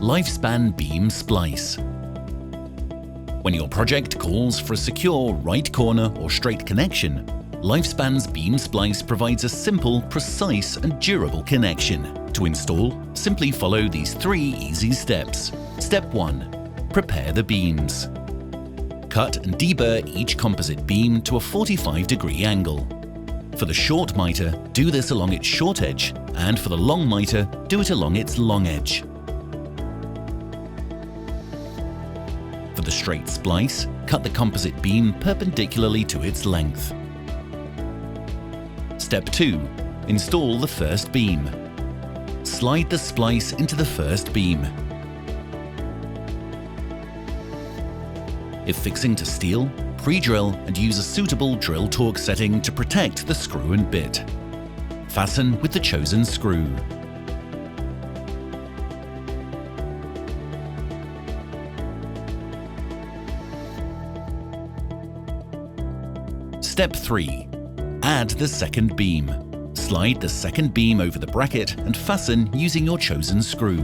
Lifespan Beam Splice. When your project calls for a secure right corner or straight connection, Lifespan's Beam Splice provides a simple, precise and durable connection. To install, simply follow these 3 easy steps. Step 1. Prepare the beams. Cut and deburr each composite beam to a 45-degree angle. For the short mitre, do this along its short edge, and for the long mitre, do it along its long edge. For the straight splice, cut the composite beam perpendicularly to its length. Step 2. Install the first beam. Slide the splice into the first beam. If fixing to steel, pre-drill and use a suitable drill torque setting to protect the screw and bit. Fasten with the chosen screw. Step 3. Add the second beam. Slide the second beam over the bracket and fasten using your chosen screw.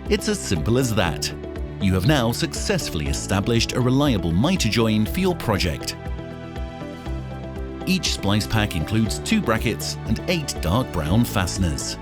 It's as simple as that. You have now successfully established a reliable mitre join for your project. Each splice pack includes 2 brackets and 8 dark brown fasteners.